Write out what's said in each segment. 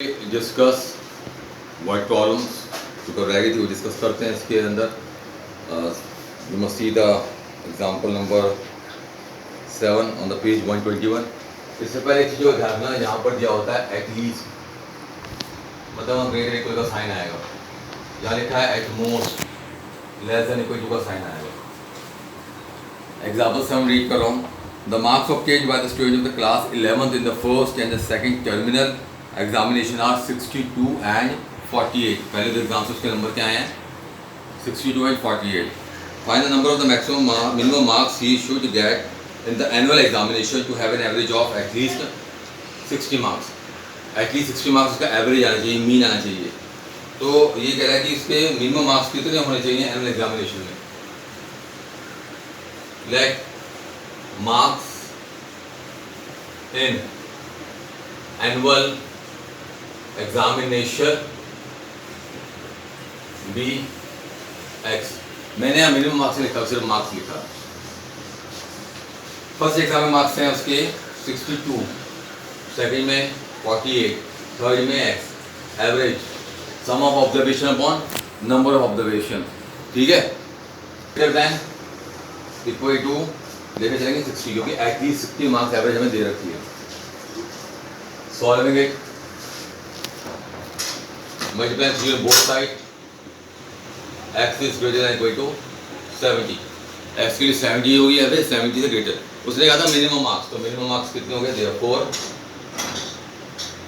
Discuss word problems जो रह गई थी वो डिस्कस करते हैं इसके अंदर। You must see the example number 7 on the page 121। इससे पहले एक चीज़ को ध्यान रखना, यहाँ पर दिया होता है एटलीस्ट, मतलब ग्रेटर इक्वल का साइन आएगा। यहाँ लिखा है at most less than equal to का साइन आएगा। एग्जाम्पल से हम रीड कर रहा हूँ। The marks obtained by the student of the class 11th in the first and the second terminal examination are 62 and 48। पहले तो एग्जाम्स उसके नंबर क्या आए हैं, 62 and 48। Find the number of the maximum minimum marks he should get in the annual examination to have an average of at least 60 marks. At least 60 marks का average आना चाहिए, mean आना चाहिए। तो ये कह रहा है कि इसके मिनिमम मार्क्स कितने होने चाहिए एनुअल एग्जामिनेशन में। Let marks in annual examination be x. मैंने यहाँ मिनिमम मार्क्स लिखा, सिर्फ मार्क्स लिखा। फर्स्ट एग्जाम में मार्क्स हैं उसके 62, सेकंड में 48, थर्ड में x. Average some of observation upon number of observation, ठीक है। ग्रेटर देन इक्वल टू लेके चलेंगे 60, क्योंकि एटलीस्ट 60 मार्क्स एवरेज हमें दे रखी है। Solving it, multiply zero both side, x is greater than equal to 70। X के लिए 70 होगी एवरेज, 70 से ग्रेटर। उसने कहा था मिनिमम मार्क्स, तो मिनिमम मार्क्स कितने हो गए, therefore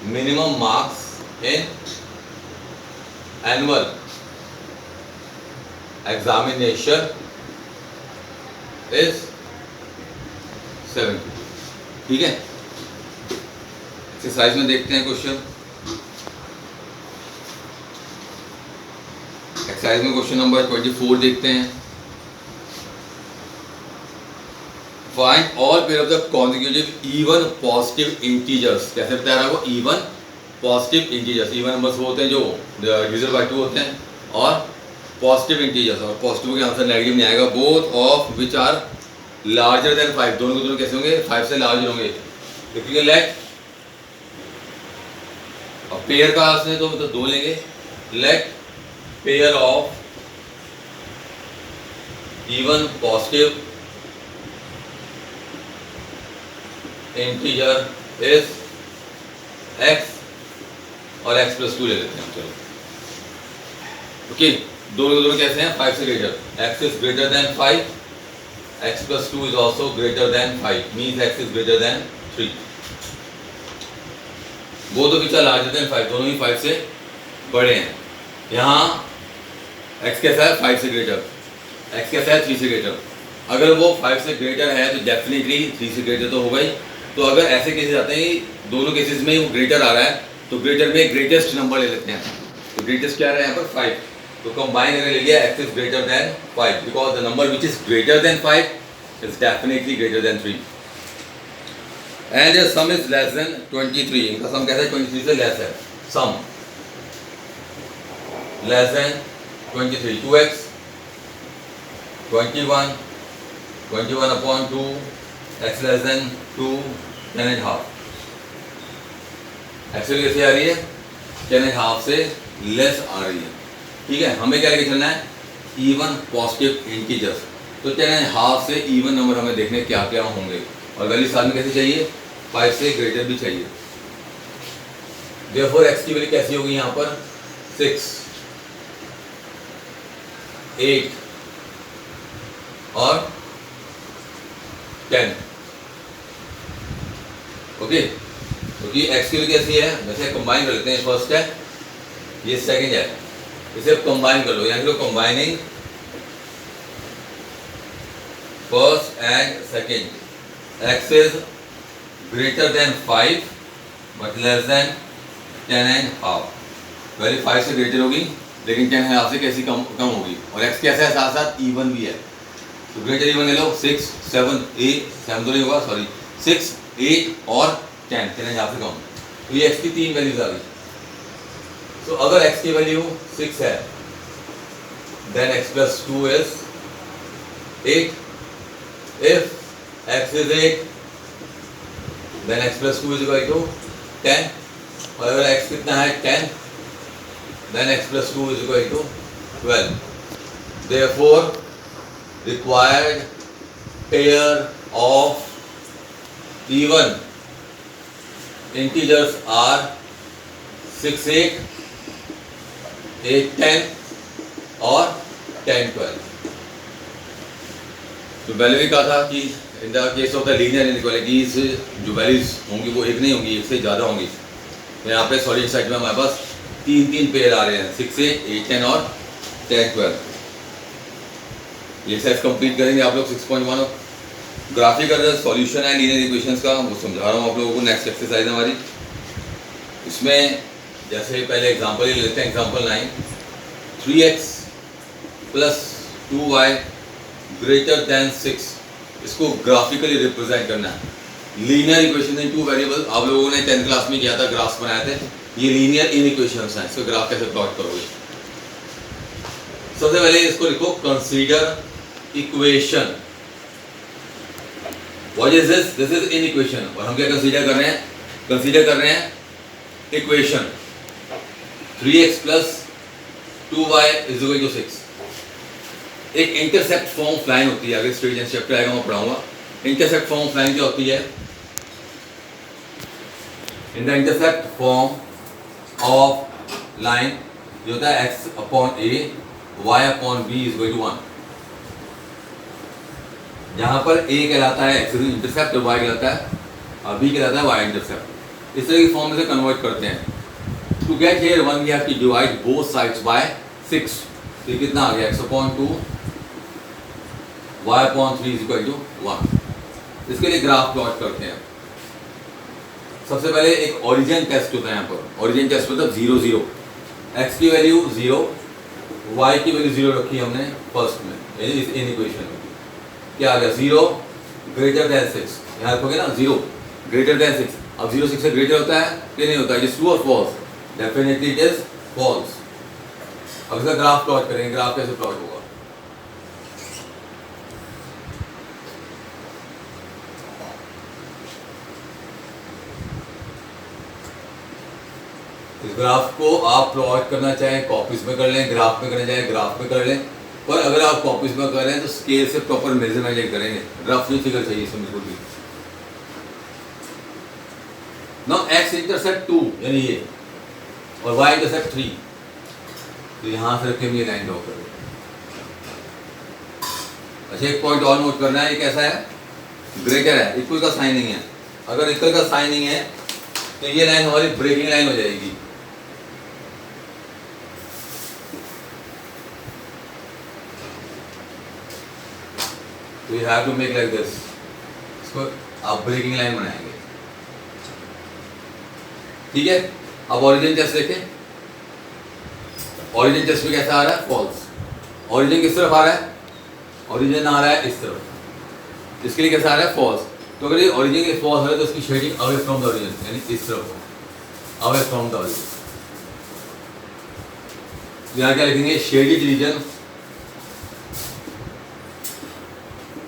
minimum marks in annual examination is 70, ठीक है। एक्सरसाइज में देखते हैं क्वेश्चन। एक्सरसाइज में क्वेश्चन नंबर 24 देखते हैं। Find all pair of the consecutive even positive integers. कैसे बता रहा है वो, even positive integers. Even numbers वो होते हैं जो डिविजिबल बाय 2 होते हैं, और पॉजिटिव इंटीजर्स, और पॉजिटिव के आंसर नेगेटिव नहीं आएगा। Both of which are larger than 5। दोनों के दोनों कैसे होंगे, 5 से लार्जर होंगे। लिखेंगे लेट, और पेयर का आंसर तो मतलब 2 लेंगे। Let pair of even positive integer is x, और x प्लस 2 ले लेते हैं। चलो ओके, दोनों के दोनों कैसे हैं, 5 से greater. x is greater than 5, x plus 2 is also greater than 5, means x is greater than 3। Both of which are larger than 5, दोनों ही 5 से बड़े हैं। यहाँ x कैसा है, 5 से ग्रेटर, x कैसा है, 3 से ग्रेटर। अगर वो 5 से ग्रेटर है तो डेफिनेटली 3 से ग्रेटर तो होगा ही। तो अगर ऐसे केसेस आते हैं, दोनों केसेस में वो ग्रेटर आ रहा है, तो ग्रेटर में ग्रेटेस्ट नंबर ले लेते हैं। तो ग्रेटेस्ट क्या आ रहा है यहाँ पर, 5। तो कंबाइन अगर ले लिया, x is greater than 5, because the number which is greater than 5 is definitely greater than 3। And some is less than 23। इनका सम कैसा है, 23 से लेस है। Sum less than 23, 2x 21, 21 upon 2, x less than 2, 10 and half। Actually कैसे आ रही है, 10 and half से less आ रही है, ठीक है। हमें क्या लेके चलना है, इवन पॉजिटिव इंटीजर्स। तो 10 and half से इवन नंबर हमें देखने क्या क्या होंगे, और वैल्यू साथ में कैसे चाहिए, 5 से ग्रेटर भी चाहिए। देयरफॉर x की वैल्यू कैसी होगी यहाँ पर, 6, 8 और 10। ओके, क्योंकि x की वैल्यू कैसी है, वैसे कंबाइन कर लेते हैं। फर्स्ट है, ये सेकंड है, इसे कंबाइन कर लो। यहाँ लो combining first and second. x is greater than 5 but less than 10 and half। Value 5 से ग्रेटर होगी, लेकिन 10 and half से कैसी कम होगी। और x कैसा है, साथ साथ इवन भी है। तो ग्रेटर इवन ले लो, 6, 7, 8, 7 तो नहीं होगा, सॉरी 6, 8 और 10, 10 and half से कम। तो ये x की 3 वैल्यूज आ गई। तो अगर x की वैल्यू 6 है, then x plus 2 is 8। If x is 8, then x plus 2 is equal to 10, और अगर x कितना है 10, then x plus 2 is equal to 12. Therefore required pair of even integers are 6 8, 8 10 और 10 12. तो पहले भी कहा था कि in the case of the linear inequalities जो वैल्यूज होंगी वो एक नहीं होंगी, एक से ज़्यादा होंगी। तो यहाँ पे सॉलिड साइड में हमारे पास तीन पेयर आ रहे हैं, 6 8, 8 10 और 10 12। ये एक्सरसाइज कंप्लीट करेंगे आप लोग 6.1 ग्राफिकल सॉल्यूशन है लीनियर इक्वेशंस का, वो समझा रहा हूँ आप लोगों को। नेक्स्ट एक्सरसाइज हमारी इसमें जैसे पहले एग्जांपल ही लेते हैं, example 9, 3x plus 2y greater than 6, इसको ग्राफिकली रिप्रेजेंट करना है। Linear equation in two variable आप लोगों ने 10th क्लास में किया था, ग्राफ्स बनाए थे। ये लीनियर इन इक्वेशंस हैं, इसको ग्राफ कैसे प्लॉट करोगे। सबसे पहले इसको लिखो consider equation. What is this? This is in equation. और हम क्या कंसीडर कर रहे हैं? कंसीडर कर रहे हैं equation 3x plus 2y is equal to 6। एक इंटरसेप्ट फॉर्म ऑफ लाइन होती है, अगर स्ट्रेट चैप्टर आएगा मैं पढ़ाऊंगा। इंटरसेप्ट फॉर्म ऑफ लाइन क्या होती है? In the intercept form of line जो होता है x upon a y upon b is equal to 1। जहां पर a कहलाता है x इंटरसेप्ट और y कहलाता है और b कहलाता है y इंटरसेप्ट। इस तरह की फॉर्म में से कन्वर्ट करते हैं। To get here one we have to divide both sides by 6। तो कितना आ गया? x upon 2 y upon 3 is equal to 1। इसके लिए ग्राफ प्लॉट करते हैं। सबसे पहले एक ओरिजिन टेस्ट होता है यहाँ पर। ओरिजिन टेस्ट मतलब 0 0, x की वैल्यू 0, y की वैल्यू 0 रखी हमने फर्स्ट में, यानी इस इन इक्वेशन में। क्या आ गया? 0 ग्रेटर देन 6। यहाँ रखोगे ना 0 ग्रेटर देन 6। अब 0 6 से ग्रेटर होता है कि नहीं होता? इट इज ट्रू और false? Definitely it is false. अब इसका ग्राफ प्लॉट करेंगे। ग्राफ कैसे प्लॉट होगा? इस ग्राफ को आप प्लॉट करना चाहें कॉपीज में कर लें, ग्राफ में करना चाहें ग्राफ में कर लें। पर अगर आप कॉपीज में कर रहे हैं तो स्केल से प्रॉपर मेजरमेंट करेंगे। रफ नहीं फिगर चाहिए इसमें बिल्कुल भी। नाउ x इंटरसेप्ट 2 यानी ये और y इंटरसेप्ट 3, तो यहां से रखें ये लाइन ड्रॉ कर दो। अच्छा एक पॉइंट और नोट करना है, ये कैसा है? ग्रेटर है, इक्वल का साइन नहीं है। अगर इक्वल का साइन नहीं है तो ये लाइन हमारी ब्रेकिंग लाइन हो जाएगी। तो you have to make like this. इसको आप ब्रेकिंग लाइन बनाएंगे, ठीक है। अब ओरिजिन टेस्ट देखें। ओरिजिन टेस्ट में कैसा आ रहा है? फॉल्स। ओरिजिन किस तरफ आ रहा है? ओरिजिन आ रहा है इस तरफ। इसके लिए कैसा आ रहा है? फॉल्स। तो अगर ये ओरिजिन के फॉल्स है तो इसकी shading away from the origin, यानी इस तरफ, अवे फ्रॉम द ओरिजिन। यहाँ क्या लिखेंगे? Shaded region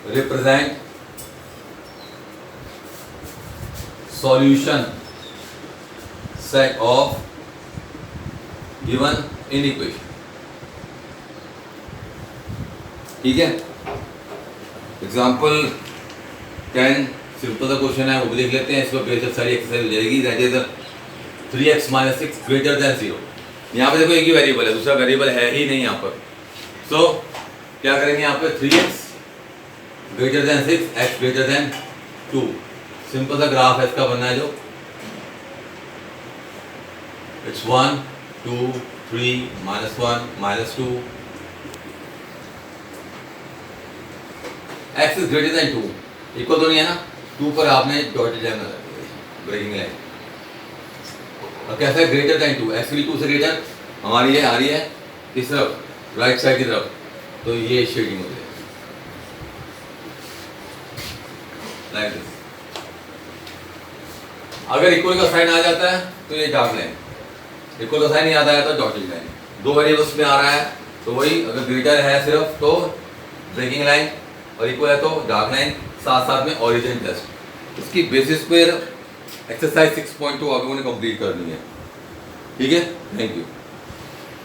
represent solution set of given in equation, ठीक है। एग्जाम्पल 10 सिंपल सा क्वेश्चन है, वो भी देख लेते हैं। इसको बेसिक सारी एक्सरसाइज हो जाएगी। That is 3x minus 6 greater than 0। यहाँ पे देखो एक ही वेरिएबल है, दूसरा वेरिएबल है ही नहीं यहाँ पर। सो क्या करेंगे? यहाँ पे 3x greater than 6, x greater than 2। Simple सा ग्राफ है इसका बनना है जो it's 1 2 3 -1 -2। x is greater then 2, equal तो नहीं है ना? 2 पर आपने डॉटेड लाइन लगा दी, ब्रेकिंग लाइन। अब कैसा है? Greater than 2। x की 2 से ग्रेटर हमारी ये आ रही है किस तरफ? राइट साइड की तरफ। तो ये शेडिंग हो जाएगी लाइक दिस। अगर इक्वल का साइन आ जाता है तो ये डार्क लाइन, इक्वल का साइन नहीं आता है तो डॉटेड लाइन। दो वेरिएबल्स में आ रहा है तो वही, अगर ग्रेटर है सिर्फ तो ब्रेकिंग लाइन और इक्वल है तो डार्क लाइन, साथ साथ में ओरिजिन टेस्ट। इसकी बेसिस पर एक्सरसाइज 6.2 आप लोगों ने कंप्लीट करनी है। ठीक है, थैंक यू।